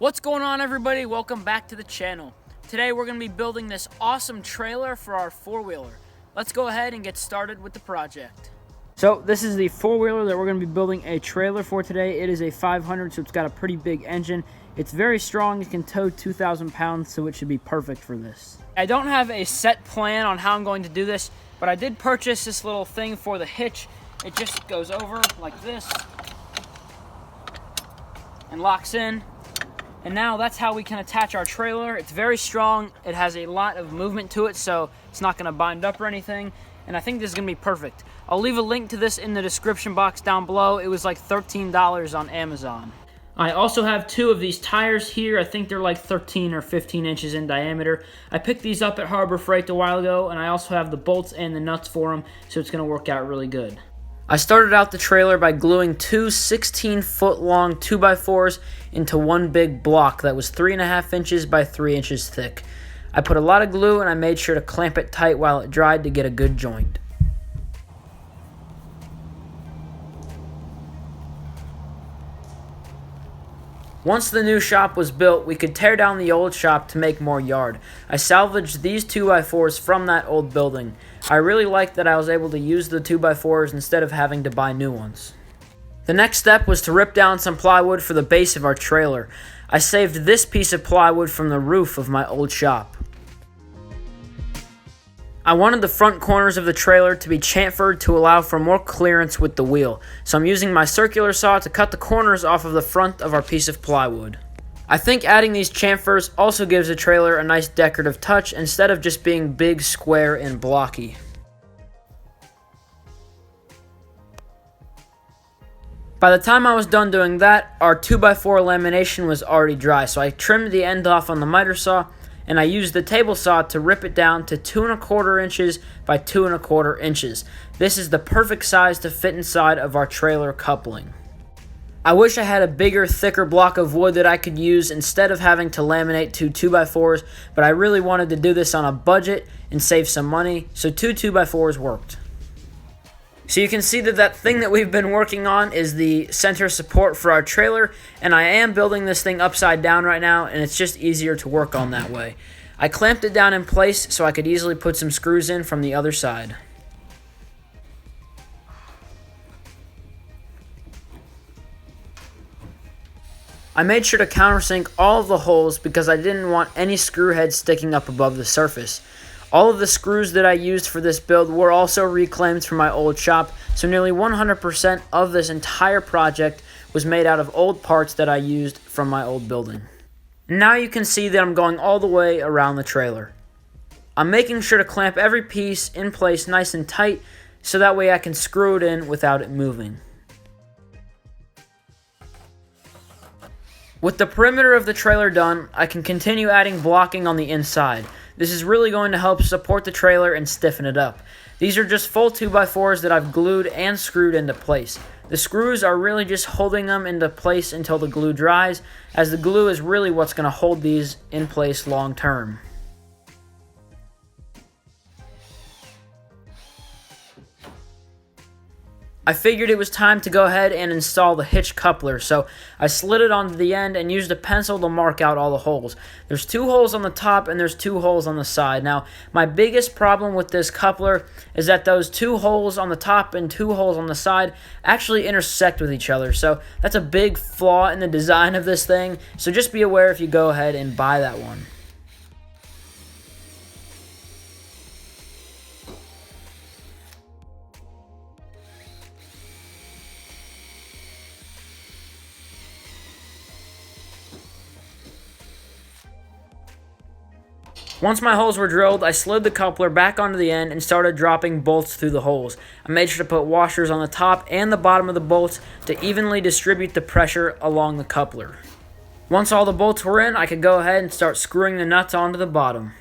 What's going on, everybody? Welcome back to the channel. Today we're going to be building this awesome trailer for our four-wheeler. Let's go ahead and get started with the project. So this is the four-wheeler that we're going to be building a trailer for today. It is a 500, so it's got a pretty big engine. It's very strong. It can tow 2,000 pounds, so it should be perfect for this. I don't have a set plan on how I'm going to do this, but I did purchase this little thing for the hitch. It just goes over like this and locks in. And now that's how we can attach our trailer. It's very strong. It has a lot of movement to it, so it's not going to bind up or anything. And I think this is going to be perfect. I'll leave a link to this in the description box down below. It was like $13 on Amazon. I also have two of these tires here. I think they're like 13 or 15 inches in diameter. I picked these up at Harbor Freight a while ago, and I also have the bolts and the nuts for them, so it's going to work out really good. I started out the trailer by gluing two 16-foot long 2x4s into one big block that was 3.5 inches by 3 inches thick. I put a lot of glue and I made sure to clamp it tight while it dried to get a good joint. Once the new shop was built, we could tear down the old shop to make more yard. I salvaged these 2x4s from that old building. I really liked that I was able to use the 2x4s instead of having to buy new ones. The next step was to rip down some plywood for the base of our trailer. I saved this piece of plywood from the roof of my old shop. I wanted the front corners of the trailer to be chamfered to allow for more clearance with the wheel, so I'm using my circular saw to cut the corners off of the front of our piece of plywood. I think adding these chamfers also gives the trailer a nice decorative touch instead of just being big, square, and blocky. By the time I was done doing that, our 2x4 lamination was already dry, so I trimmed the end off on the miter saw, and I used the table saw to rip it down to 2¼ inches by 2¼ inches. This is the perfect size to fit inside of our trailer coupling. I wish I had a bigger, thicker block of wood that I could use instead of having to laminate two 2x4s, but I really wanted to do this on a budget and save some money, so two 2x4s worked. So you can see that thing that we've been working on is the center support for our trailer, and I am building this thing upside down right now, and it's just easier to work on that way. I clamped it down in place so I could easily put some screws in from the other side. I made sure to countersink all of the holes because I didn't want any screw heads sticking up above the surface. All of the screws that I used for this build were also reclaimed from my old shop, so nearly 100% of this entire project was made out of old parts that I used from my old building. Now you can see that I'm going all the way around the trailer. I'm making sure to clamp every piece in place nice and tight, so that way I can screw it in without it moving. With the perimeter of the trailer done, I can continue adding blocking on the inside. This is really going to help support the trailer and stiffen it up. These are just full 2x4s that I've glued and screwed into place. The screws are really just holding them into place until the glue dries, as the glue is really what's going to hold these in place long term. I figured it was time to go ahead and install the hitch coupler, so I slid it onto the end and used a pencil to mark out all the holes. There's 2 holes on the top and there's 2 holes on the side. Now, my biggest problem with this coupler is that those 2 holes on the top and 2 holes on the side actually intersect with each other, so that's a big flaw in the design of this thing, so just be aware if you go ahead and buy that one. Once my holes were drilled, I slid the coupler back onto the end and started dropping bolts through the holes. I made sure to put washers on the top and the bottom of the bolts to evenly distribute the pressure along the coupler. Once all the bolts were in, I could go ahead and start screwing the nuts onto the bottom.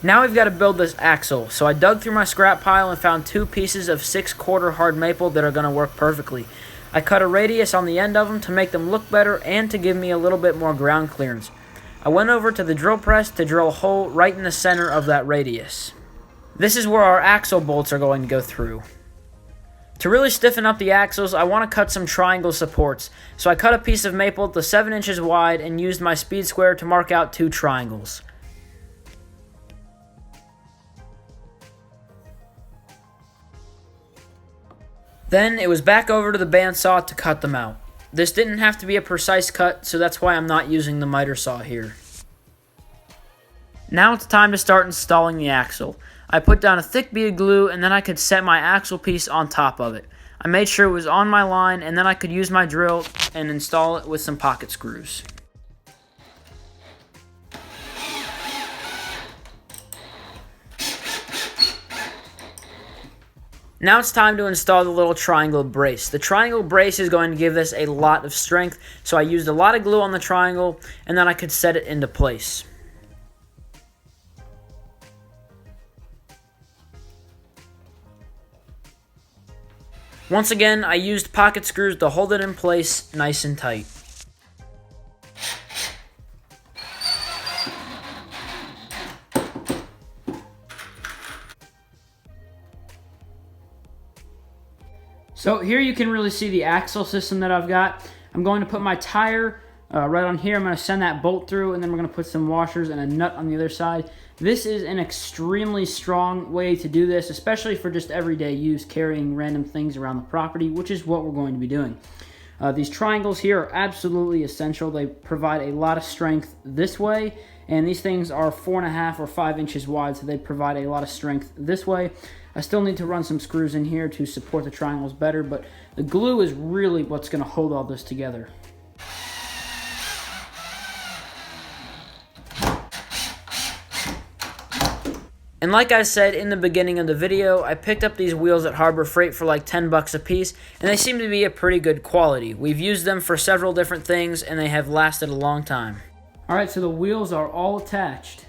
Now we've got to build this axle, so I dug through my scrap pile and found 2 pieces of 6/4 hard maple that are going to work perfectly. I cut a radius on the end of them to make them look better and to give me a little bit more ground clearance. I went over to the drill press to drill a hole right in the center of that radius. This is where our axle bolts are going to go through. To really stiffen up the axles, I want to cut some triangle supports, so I cut a piece of maple to 7 inches wide and used my speed square to mark out 2 triangles. Then it was back over to the bandsaw to cut them out. This didn't have to be a precise cut, so that's why I'm not using the miter saw here. Now it's time to start installing the axle. I put down a thick bead of glue and then I could set my axle piece on top of it. I made sure it was on my line and then I could use my drill and install it with some pocket screws. Now it's time to install the little triangle brace. The triangle brace is going to give this a lot of strength, so I used a lot of glue on the triangle and then I could set it into place. Once again, I used pocket screws to hold it in place nice and tight. So here you can really see the axle system that I've got. I'm going to put my tire right on here. I'm going to send that bolt through, and then we're going to put some washers and a nut on the other side. This is an extremely strong way to do this, especially for just everyday use, carrying random things around the property, which is what we're going to be doing. These triangles here are absolutely essential. They provide a lot of strength this way, and these things are 4.5 or 5 inches wide, so they provide a lot of strength this way. I still need to run some screws in here to support the triangles better, but the glue is really what's going to hold all this together. And like I said in the beginning of the video, I picked up these wheels at Harbor Freight for like 10 bucks a piece, and they seem to be a pretty good quality. We've used them for several different things, and they have lasted a long time. Alright, so the wheels are all attached.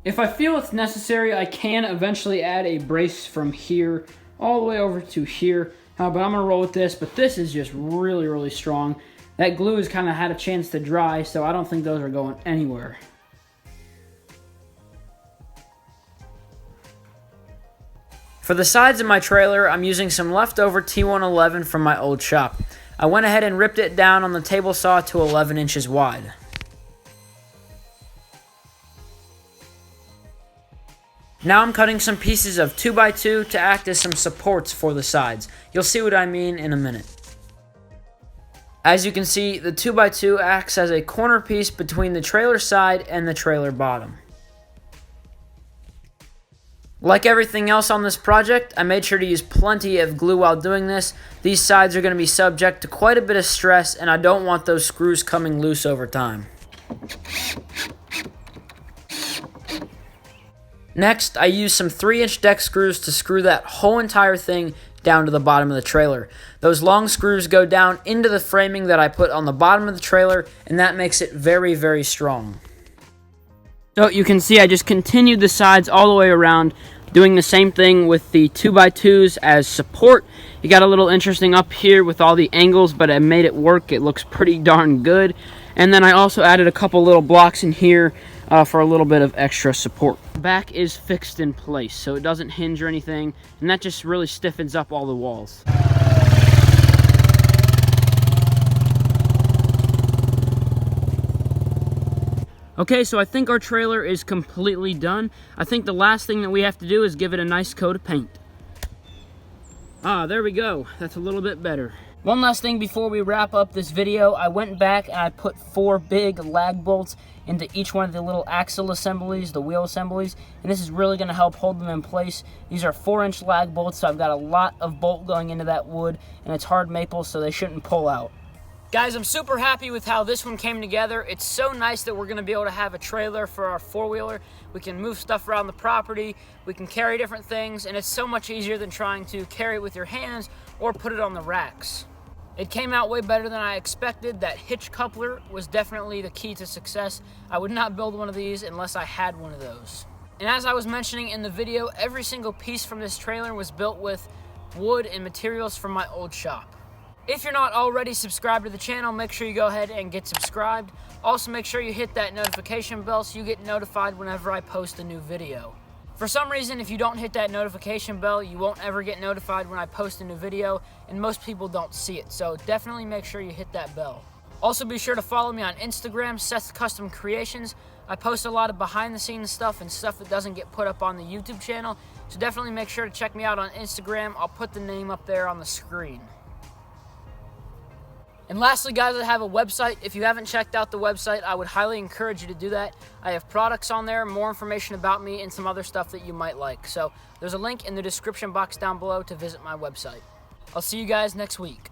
If I feel it's necessary, I can eventually add a brace from here all the way over to here, but I'm going to roll with this, but this is just really, really strong. That glue has kind of had a chance to dry, so I don't think those are going anywhere. For the sides of my trailer, I'm using some leftover T111 from my old shop. I went ahead and ripped it down on the table saw to 11 inches wide. Now I'm cutting some pieces of 2x2 to act as some supports for the sides. You'll see what I mean in a minute. As you can see, the 2x2 acts as a corner piece between the trailer side and the trailer bottom. Like everything else on this project, I made sure to use plenty of glue while doing this. These sides are going to be subject to quite a bit of stress, and I don't want those screws coming loose over time. Next, I used some 3-inch deck screws to screw that whole entire thing down to the bottom of the trailer. Those long screws go down into the framing that I put on the bottom of the trailer, and that makes it very, very strong. So you can see I just continued the sides all the way around, doing the same thing with the 2x2s as support. You got a little interesting up here with all the angles, but I made it work. It looks pretty darn good. And then I also added a couple little blocks in here for a little bit of extra support. The back is fixed in place, so it doesn't hinge or anything, and that just really stiffens up all the walls. Okay, so I think our trailer is completely done. I think the last thing that we have to do is give it a nice coat of paint. Ah, there we go. That's a little bit better. One last thing before we wrap up this video, I went back and I put 4 big lag bolts into each one of the little axle assemblies, the wheel assemblies, and this is really going to help hold them in place. These are 4-inch lag bolts, so I've got a lot of bolt going into that wood, and it's hard maple, so they shouldn't pull out. Guys, I'm super happy with how this one came together. It's so nice that we're going to be able to have a trailer for our 4-wheeler. We can move stuff around the property, we can carry different things, and it's so much easier than trying to carry it with your hands or put it on the racks. It came out way better than I expected. That hitch coupler was definitely the key to success. I would not build one of these unless I had one of those. And as I was mentioning in the video, every single piece from this trailer was built with wood and materials from my old shop. If you're not already subscribed to the channel, make sure you go ahead and get subscribed. Also, make sure you hit that notification bell so you get notified whenever I post a new video. For some reason, if you don't hit that notification bell, you won't ever get notified when I post a new video, and most people don't see it, so definitely make sure you hit that bell. Also, be sure to follow me on Instagram, Seth Custom Creations. I post a lot of behind-the-scenes stuff and stuff that doesn't get put up on the YouTube channel, so definitely make sure to check me out on Instagram. I'll put the name up there on the screen. And lastly, guys, I have a website. If you haven't checked out the website, I would highly encourage you to do that. I have products on there, more information about me, and some other stuff that you might like. So there's a link in the description box down below to visit my website. I'll see you guys next week.